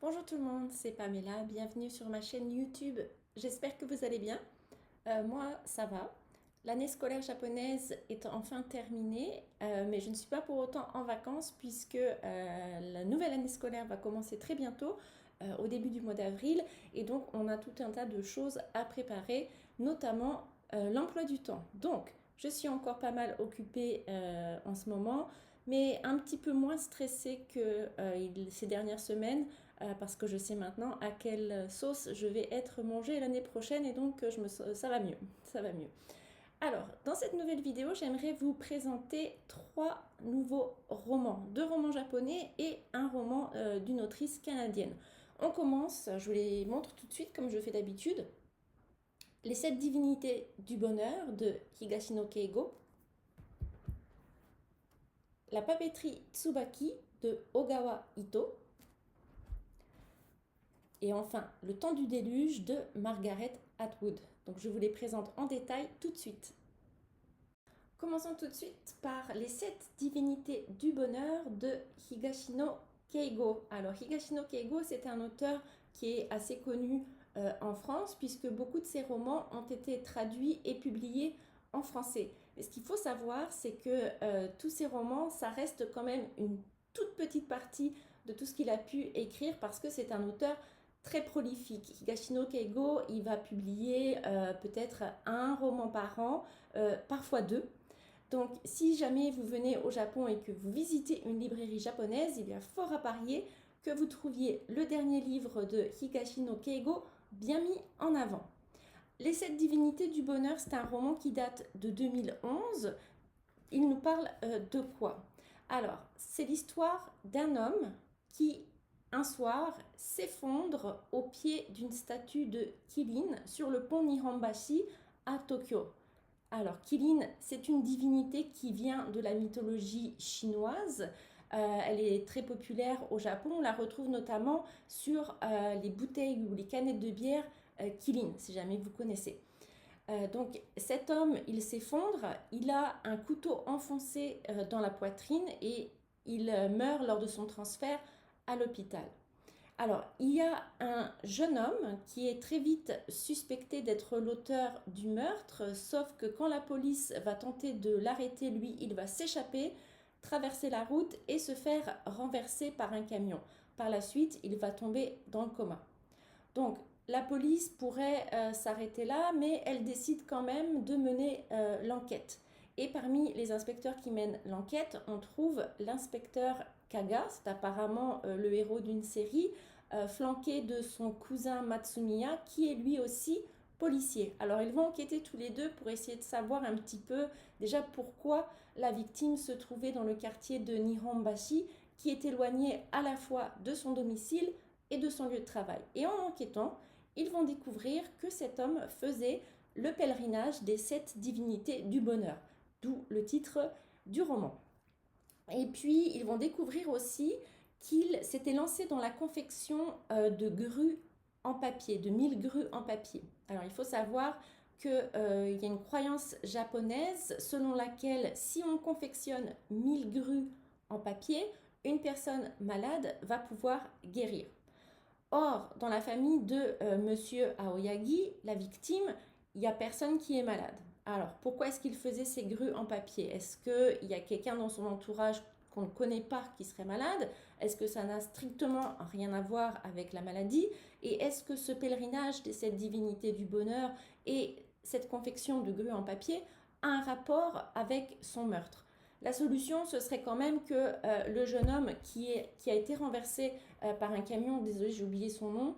Bonjour tout le monde, c'est Pamela, bienvenue sur ma chaîne YouTube. J'espère que vous allez bien. Moi, ça va. L'année scolaire japonaise est enfin terminée, mais je ne suis pas pour autant en vacances puisque la nouvelle année scolaire va commencer très bientôt, au début du mois d'avril, et donc on a tout un tas de choses à préparer, notamment l'emploi du temps. Donc, je suis encore pas mal occupée en ce moment, mais un petit peu moins stressée que ces dernières semaines parce que je sais maintenant à quelle sauce je vais être mangée l'année prochaine et donc ça va mieux, ça va mieux. Alors, dans cette nouvelle vidéo, j'aimerais vous présenter 3 nouveaux romans, 2 romans japonais et un roman d'une autrice canadienne. On commence, je vous les montre tout de suite comme je fais d'habitude. Les 7 divinités du bonheur de Higashino Keigo. La papeterie Tsubaki de Ogawa Ito. Et enfin, Le temps du déluge de Margaret Atwood. Donc je vous les présente en détail tout de suite. Commençons tout de suite par les 7 divinités du bonheur de Higashino Keigo. Alors Higashino Keigo, c'est un auteur qui est assez connu en France puisque beaucoup de ses romans ont été traduits et publiés en français. Mais ce qu'il faut savoir, c'est que tous ces romans, ça reste quand même une toute petite partie de tout ce qu'il a pu écrire parce que c'est un auteur très prolifique. Higashino Keigo, il va publier peut-être un roman par an, parfois 2. Donc, si jamais vous venez au Japon et que vous visitez une librairie japonaise, il y a fort à parier que vous trouviez le dernier livre de Higashino Keigo bien mis en avant. Les 7 divinités du bonheur, c'est un roman qui date de 2011. Il nous parle de quoi? Alors, c'est l'histoire d'un homme qui, un soir, s'effondre au pied d'une statue de Kilin sur le pont Nihonbashi à Tokyo. Alors, Kilin, c'est une divinité qui vient de la mythologie chinoise. Elle est très populaire au Japon. On la retrouve notamment sur les bouteilles ou les canettes de bière Kilin, si jamais vous connaissez. Donc cet homme, il s'effondre, il a un couteau enfoncé dans la poitrine et il meurt lors de son transfert à l'hôpital. Alors, il y a un jeune homme qui est très vite suspecté d'être l'auteur du meurtre, sauf que quand la police va tenter de l'arrêter, lui, il va s'échapper, traverser la route et se faire renverser par un camion. Par la suite, il va tomber dans le coma. Donc, la police pourrait s'arrêter là, mais elle décide quand même de mener l'enquête. Et parmi les inspecteurs qui mènent l'enquête, on trouve l'inspecteur Kaga, c'est apparemment le héros d'une série, flanqué de son cousin Matsumiya, qui est lui aussi policier. Alors ils vont enquêter tous les deux pour essayer de savoir un petit peu déjà pourquoi la victime se trouvait dans le quartier de Nihonbashi, qui est éloigné à la fois de son domicile et de son lieu de travail. Et en enquêtant, ils vont découvrir que cet homme faisait le pèlerinage des 7 divinités du bonheur, d'où le titre du roman. Et puis, ils vont découvrir aussi qu'il s'était lancé dans la confection de grues en papier, de 1000 grues en papier. Alors, il faut savoir qu'il y a une croyance japonaise selon laquelle si on confectionne 1000 grues en papier, une personne malade va pouvoir guérir. Or, dans la famille de Monsieur Aoyagi, la victime, il n'y a personne qui est malade. Alors, pourquoi est-ce qu'il faisait ces grues en papier? Est-ce qu'il y a quelqu'un dans son entourage qu'on ne connaît pas qui serait malade? Est-ce que ça n'a strictement rien à voir avec la maladie? Et est-ce que ce pèlerinage des 7 divinités du bonheur et cette confection de grues en papier a un rapport avec son meurtre? La solution, ce serait quand même que le jeune homme qui a été renversé par un camion, désolé j'ai oublié son nom,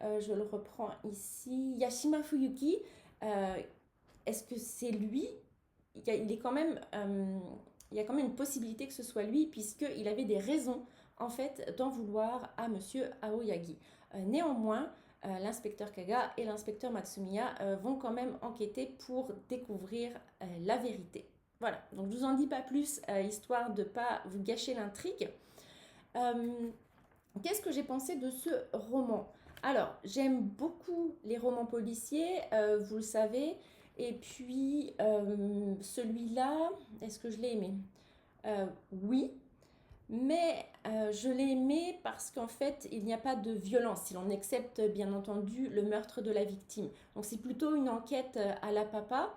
je le reprends ici, Yashima Fuyuki, est-ce que c'est lui? Il est quand même, il y a quand même une possibilité que ce soit lui puisqu'il avait des raisons en fait d'en vouloir à monsieur Aoyagi. Néanmoins, l'inspecteur Kaga et l'inspecteur Matsumiya vont quand même enquêter pour découvrir la vérité. Voilà, donc je vous en dis pas plus, histoire de ne pas vous gâcher l'intrigue. Qu'est-ce que j'ai pensé de ce roman? Alors, j'aime beaucoup les romans policiers, vous le savez, et puis celui-là, est-ce que je l'ai aimé? Oui. mais je l'ai aimé parce qu'en fait, il n'y a pas de violence, si l'on accepte bien entendu le meurtre de la victime. Donc c'est plutôt une enquête à la papa.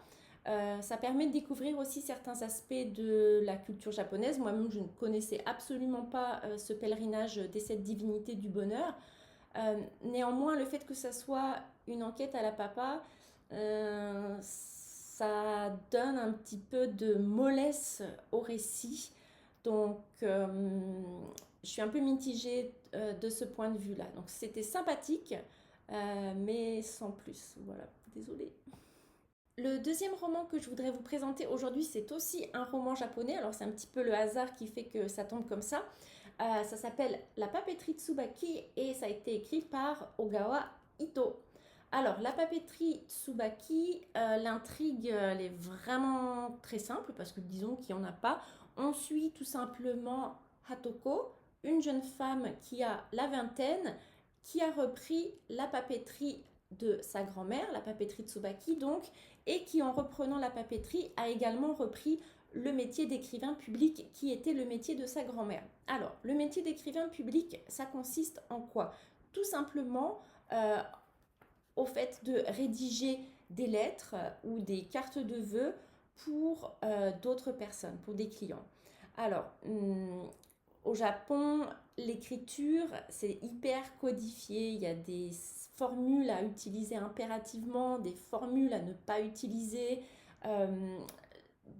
Ça permet de découvrir aussi certains aspects de la culture japonaise. Moi-même, je ne connaissais absolument pas ce pèlerinage des 7 divinités du bonheur. Néanmoins, le fait que ça soit une enquête à la papa, ça donne un petit peu de mollesse au récit. Donc, je suis un peu mitigée de ce point de vue-là. Donc, c'était sympathique, mais sans plus. Voilà, désolée. Le deuxième roman que je voudrais vous présenter aujourd'hui, c'est aussi un roman japonais. Alors, c'est un petit peu le hasard qui fait que ça tombe comme ça. Ça s'appelle La papeterie Tsubaki et ça a été écrit par Ogawa Ito. Alors, La papeterie Tsubaki, l'intrigue, elle est vraiment très simple parce que disons qu'il n'y en a pas. On suit tout simplement Hatoko, une jeune femme qui a la vingtaine, qui a repris la papeterie de sa grand-mère, la papeterie Tsubaki donc, et qui en reprenant la papeterie a également repris le métier d'écrivain public qui était le métier de sa grand-mère. Alors, le métier d'écrivain public, ça consiste en quoi? Tout simplement au fait de rédiger des lettres ou des cartes de vœux pour d'autres personnes, pour des clients. Alors, au Japon, l'écriture, c'est hyper codifié. Il y a des formules à utiliser impérativement, des formules à ne pas utiliser.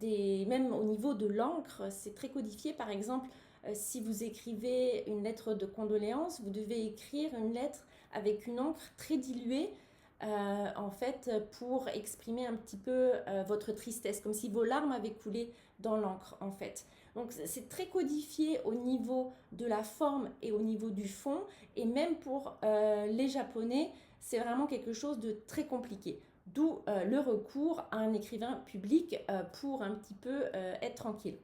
Même au niveau de l'encre, c'est très codifié. Par exemple, si vous écrivez une lettre de condoléances, vous devez écrire une lettre avec une encre très diluée, en fait, pour exprimer un petit peu votre tristesse, comme si vos larmes avaient coulé dans l'encre, en fait. Donc, c'est très codifié au niveau de la forme et au niveau du fond, et même pour les Japonais, c'est vraiment quelque chose de très compliqué. D'où le recours à un écrivain public pour un petit peu être tranquille.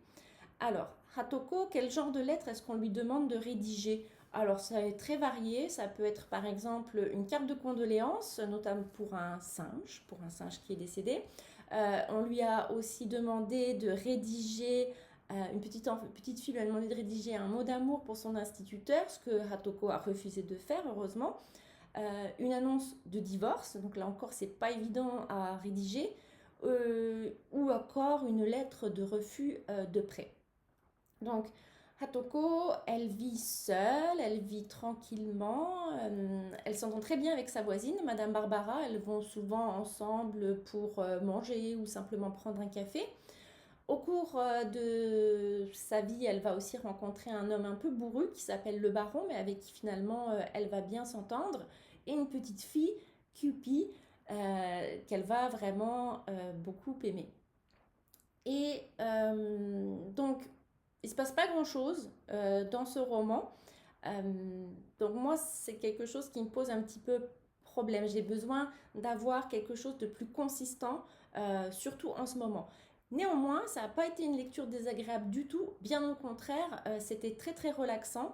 Alors, Hatoko, quel genre de lettre est-ce qu'on lui demande de rédiger? Alors, ça est très varié. Ça peut être par exemple une carte de condoléances, notamment pour un singe qui est décédé. On lui a aussi demandé de rédiger, petite fille lui a demandé de rédiger un mot d'amour pour son instituteur, ce que Hatoko a refusé de faire, heureusement. Une annonce de divorce, donc là encore c'est pas évident à rédiger, ou encore une lettre de refus de prêt. Donc Hatoko, elle vit seule, elle vit tranquillement, elle s'entend très bien avec sa voisine, Madame Barbara, elles vont souvent ensemble pour manger ou simplement prendre un café. Au cours de sa vie, elle va aussi rencontrer un homme un peu bourru qui s'appelle le baron, mais avec qui finalement elle va bien s'entendre, et une petite fille, Cupie, qu'elle va vraiment beaucoup aimer. Et donc, il ne se passe pas grand-chose dans ce roman. Donc moi, c'est quelque chose qui me pose un petit peu problème. J'ai besoin d'avoir quelque chose de plus consistant, surtout en ce moment. Néanmoins, ça n'a pas été une lecture désagréable du tout. Bien au contraire, c'était très très relaxant.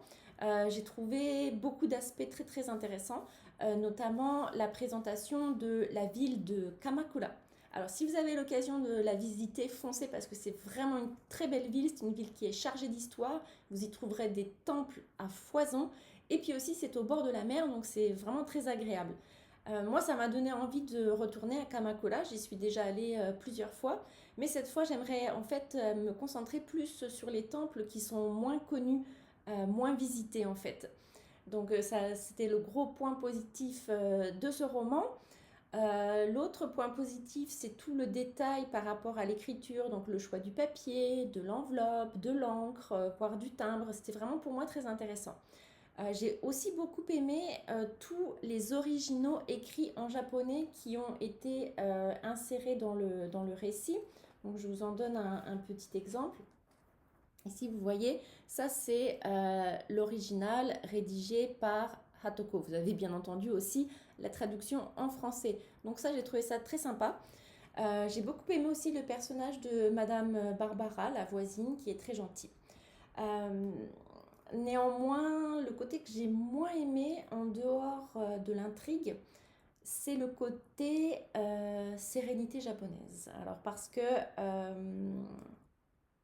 J'ai trouvé beaucoup d'aspects très très intéressants, notamment la présentation de la ville de Kamakura. Alors, si vous avez l'occasion de la visiter, foncez parce que c'est vraiment une très belle ville. C'est une ville qui est chargée d'histoire. Vous y trouverez des temples à foison. Et puis aussi, c'est au bord de la mer, donc c'est vraiment très agréable. Moi, ça m'a donné envie de retourner à Kamakura. J'y suis déjà allée plusieurs fois. Mais cette fois, j'aimerais en fait me concentrer plus sur les temples qui sont moins connus, moins visités en fait. Donc ça, c'était le gros point positif de ce roman. L'autre point positif, c'est tout le détail par rapport à l'écriture, donc le choix du papier, de l'enveloppe, de l'encre, voire du timbre. C'était vraiment pour moi très intéressant. J'ai aussi beaucoup aimé tous les originaux écrits en japonais qui ont été insérés dans le récit. Donc je vous en donne un petit exemple. Ici, vous voyez, ça c'est l'original rédigé par Hatoko. Vous avez bien entendu aussi la traduction en français. Donc ça, j'ai trouvé ça très sympa. J'ai beaucoup aimé aussi le personnage de Madame Barbara, la voisine, qui est très gentille. Néanmoins, le côté que j'ai moins aimé en dehors de l'intrigue, c'est le côté sérénité japonaise. Alors parce que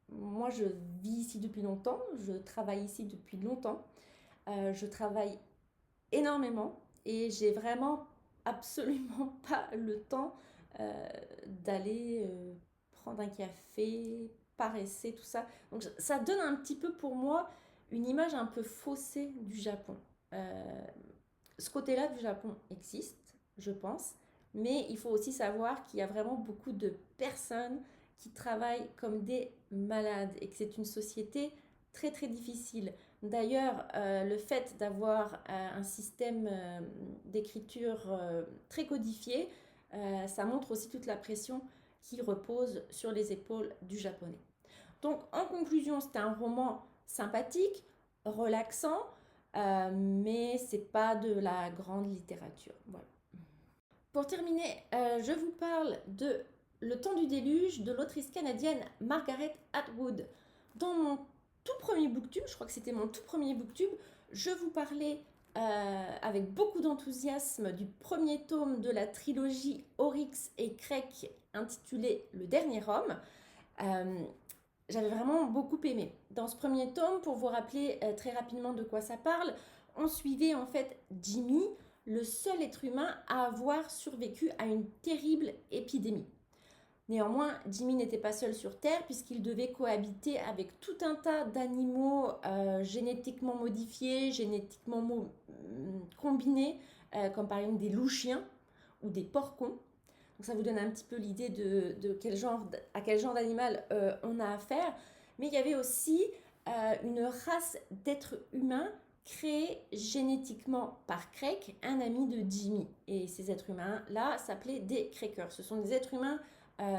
moi, je vis ici depuis longtemps, je travaille ici depuis longtemps, je travaille énormément et j'ai vraiment absolument pas le temps euh, d'aller prendre un café, paresser, tout ça. Donc ça donne un petit peu pour moi une image un peu faussée du Japon. Euh, Ce côté-là du Japon existe, je pense, mais il faut aussi savoir qu'il y a vraiment beaucoup de personnes qui travaillent comme des malades et que c'est une société très très difficile. D'ailleurs, le fait d'avoir un système d'écriture très codifié, ça montre aussi toute la pression qui repose sur les épaules du japonais. Donc, en conclusion, c'est un roman sympathique, relaxant, mais c'est pas de la grande littérature. Voilà. Pour terminer, je vous parle de Le temps du déluge de l'autrice canadienne Margaret Atwood. Dans mon tout premier booktube, je crois que c'était mon tout premier booktube, je vous parlais avec beaucoup d'enthousiasme du premier tome de la trilogie Oryx et Crake intitulé Le Dernier Homme. Euh, J'avais vraiment beaucoup aimé. Dans ce premier tome, pour vous rappeler très rapidement de quoi ça parle, on suivait en fait Jimmy, le seul être humain à avoir survécu à une terrible épidémie. Néanmoins, Jimmy n'était pas seul sur Terre puisqu'il devait cohabiter avec tout un tas d'animaux génétiquement modifiés, génétiquement combinés, comme par exemple des loups-chiens ou des porcons. Donc ça vous donne un petit peu l'idée à quel genre d'animal on a affaire. Mais il y avait aussi une race d'êtres humains créés génétiquement par Crake, un ami de Jimmy. Et ces êtres humains-là s'appelaient des Crakers. Ce sont des êtres humains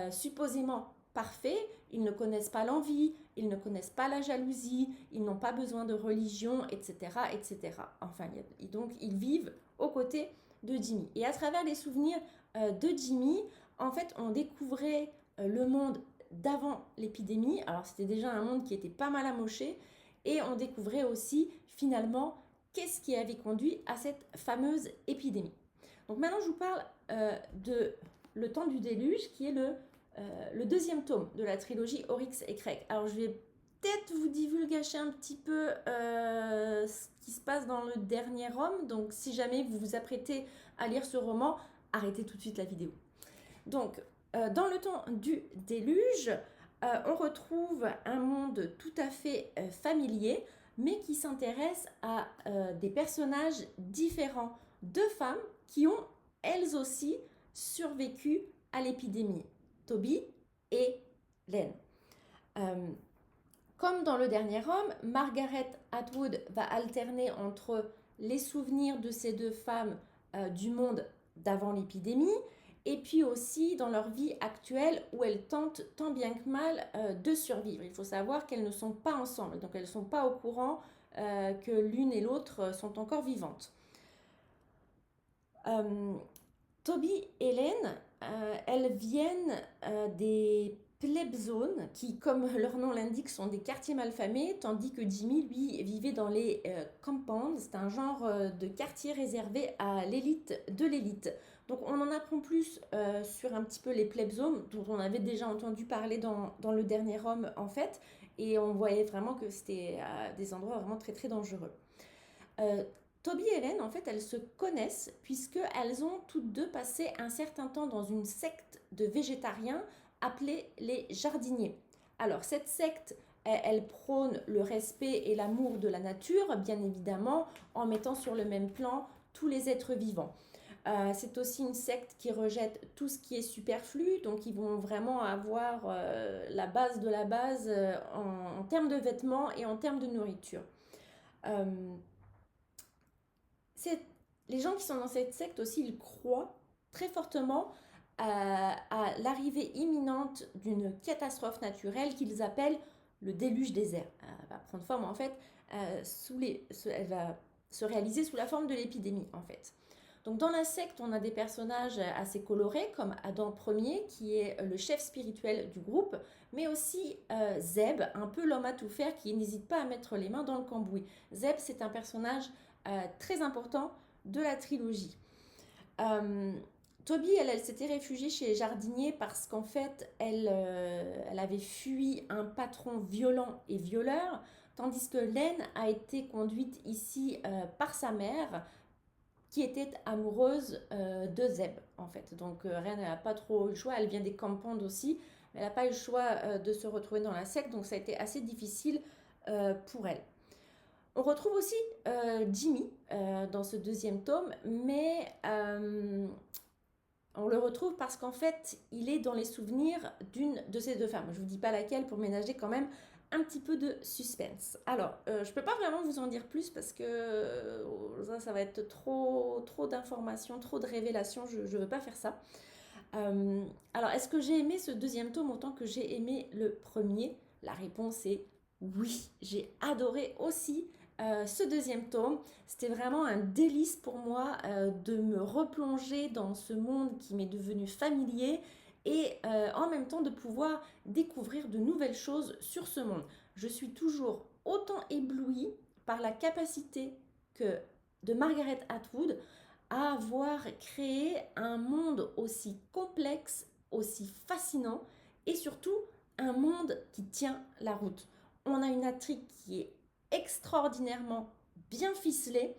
supposément parfaits. Ils ne connaissent pas l'envie, ils ne connaissent pas la jalousie, ils n'ont pas besoin de religion, etc. etc. Enfin, donc ils vivent aux côtés de Jimmy. Et à travers les souvenirs de Jimmy, en fait, on découvrait le monde d'avant l'épidémie. Alors, c'était déjà un monde qui était pas mal amoché. Et on découvrait aussi, finalement, qu'est-ce qui avait conduit à cette fameuse épidémie. Donc maintenant, je vous parle de Le temps du déluge, qui est le deuxième tome de la trilogie Oryx et Crake. Alors, je vais peut-être vous divulgacher un petit peu ce qui se passe dans le dernier homme. Donc, si jamais vous vous apprêtez à lire ce roman, arrêtez tout de suite la vidéo. Donc, dans le temps du déluge, on retrouve un monde tout à fait familier, mais qui s'intéresse à des personnages différents, deux femmes qui ont elles aussi survécu à l'épidémie, Toby et Len. Comme dans Le Dernier Homme, Margaret Atwood va alterner entre les souvenirs de ces deux femmes du monde d'avant l'épidémie et puis aussi dans leur vie actuelle où elles tentent tant bien que mal de survivre. Il faut savoir qu'elles ne sont pas ensemble, donc elles ne sont pas au courant que l'une et l'autre sont encore vivantes. Toby et Hélène, elles viennent des pleb zones qui, comme leur nom l'indique, sont des quartiers malfamés, tandis que Jimmy, lui, vivait dans les compounds. C'est un genre de quartier réservé à l'élite de l'élite. Donc on en apprend plus sur un petit peu les pleb zones, dont on avait déjà entendu parler dans Le Dernier Homme, en fait, et on voyait vraiment que c'était des endroits vraiment très très dangereux. Toby et Hélène, en fait, elles se connaissent puisqu'elles ont toutes deux passé un certain temps dans une secte de végétariens appelée les jardiniers. Alors, cette secte, elle prône le respect et l'amour de la nature, bien évidemment, en mettant sur le même plan tous les êtres vivants. C'est aussi une secte qui rejette tout ce qui est superflu, donc ils vont vraiment avoir la base de la base en termes de vêtements et en termes de nourriture. Les gens qui sont dans cette secte aussi, ils croient très fortement à l'arrivée imminente d'une catastrophe naturelle qu'ils appellent le déluge désert. Elle va prendre forme en fait, elle va se réaliser sous la forme de l'épidémie en fait. Donc dans la secte, on a des personnages assez colorés comme Adam Ier qui est le chef spirituel du groupe, mais aussi Zeb, un peu l'homme à tout faire qui n'hésite pas à mettre les mains dans le cambouis. Zeb, c'est un personnage très important de la trilogie. Toby, elle s'était réfugiée chez les jardiniers parce qu'en fait, elle avait fui un patron violent et violeur, tandis que Len a été conduite ici par sa mère, qui était amoureuse de Zeb, en fait. Donc, Ren n'a pas trop eu le choix. Elle vient des Campand aussi, mais elle n'a pas eu le choix de se retrouver dans la secte, donc ça a été assez difficile pour elle. On retrouve aussi Jimmy dans ce deuxième tome, mais on le retrouve parce qu'en fait, il est dans les souvenirs d'une de ces deux femmes. Je ne vous dis pas laquelle pour ménager quand même un petit peu de suspense. Alors, je ne peux pas vraiment vous en dire plus parce que ça va être trop d'informations, trop de révélations. Je ne veux pas faire ça. Alors, est-ce que j'ai aimé ce deuxième tome autant que j'ai aimé le premier? La réponse est oui. J'ai adoré aussi ce deuxième tome. C'était vraiment un délice pour moi de me replonger dans ce monde qui m'est devenu familier et en même temps de pouvoir découvrir de nouvelles choses sur ce monde. Je suis toujours autant éblouie par la capacité de Margaret Atwood à avoir créé un monde aussi complexe, aussi fascinant et surtout un monde qui tient la route. On a une intrigue qui est extraordinairement bien ficelée,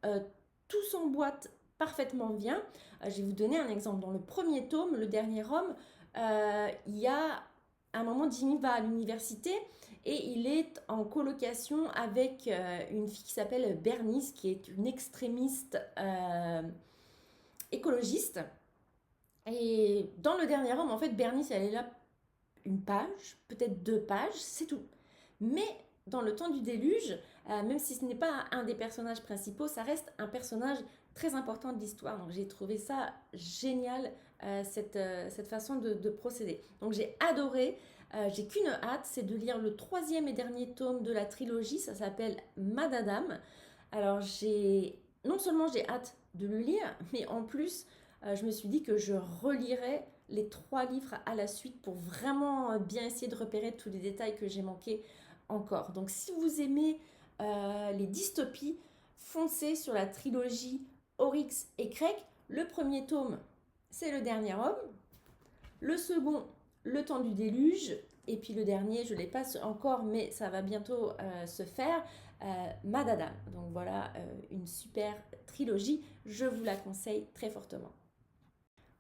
tout s'emboîte parfaitement bien. Je vais vous donner un exemple. Dans le premier tome, Le Dernier Homme, il y a un moment, Jimmy va à l'université et il est en colocation avec une fille qui s'appelle Bernice, qui est une extrémiste écologiste. Et dans Le Dernier Homme, en fait, Bernice, elle est là une page, peut-être 2 pages, c'est tout. Mais dans Le Temps du Déluge, même si ce n'est pas un des personnages principaux, ça reste un personnage très important de l'histoire. Donc j'ai trouvé ça génial, cette façon de procéder. Donc j'ai adoré. J'ai qu'une hâte, c'est de lire le 3e et dernier tome de la trilogie. Ça s'appelle Madadam. Alors non seulement j'ai hâte de le lire, mais en plus je me suis dit que je relirais les 3 livres à la suite pour vraiment bien essayer de repérer tous les détails que j'ai manqués encore. Donc si vous aimez les dystopies, foncez sur la trilogie Oryx et Crake. Le premier tome, c'est Le Dernier Homme. Le second, Le Temps du Déluge. Et puis le dernier, je ne l'ai pas encore, mais ça va bientôt se faire, Madadam. Donc voilà, une super trilogie. Je vous la conseille très fortement.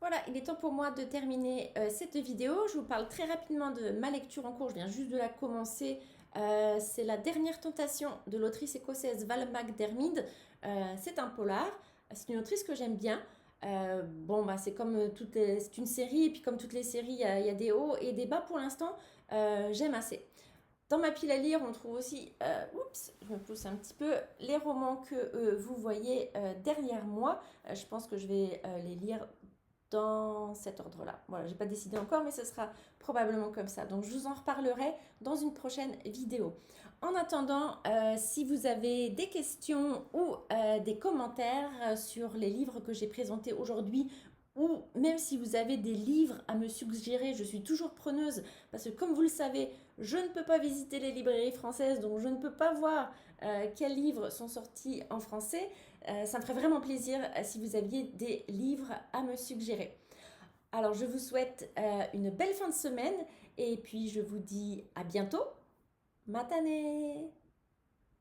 Voilà, il est temps pour moi de terminer cette vidéo. Je vous parle très rapidement de ma lecture en cours. Je viens juste de la commencer. C'est La Dernière Tentation de l'autrice écossaise Val McDermid. C'est un polar. C'est une autrice que j'aime bien. C'est comme c'est une série, et puis comme toutes les séries, il y a des hauts et des bas. Pour l'instant, j'aime assez. Dans ma pile à lire, on trouve aussi, je me pousse un petit peu, les romans que vous voyez derrière moi. Je pense que je vais les lire dans cet ordre-là. Voilà, j'ai pas décidé encore, mais ce sera probablement comme ça. Donc, je vous en reparlerai dans une prochaine vidéo. En attendant, si vous avez des questions ou des commentaires sur les livres que j'ai présentés aujourd'hui, ou même si vous avez des livres à me suggérer, je suis toujours preneuse parce que comme vous le savez, je ne peux pas visiter les librairies françaises, donc je ne peux pas voir quels livres sont sortis en français. Ça me ferait vraiment plaisir si vous aviez des livres à me suggérer. Alors je vous souhaite une belle fin de semaine et puis je vous dis à bientôt. Matane!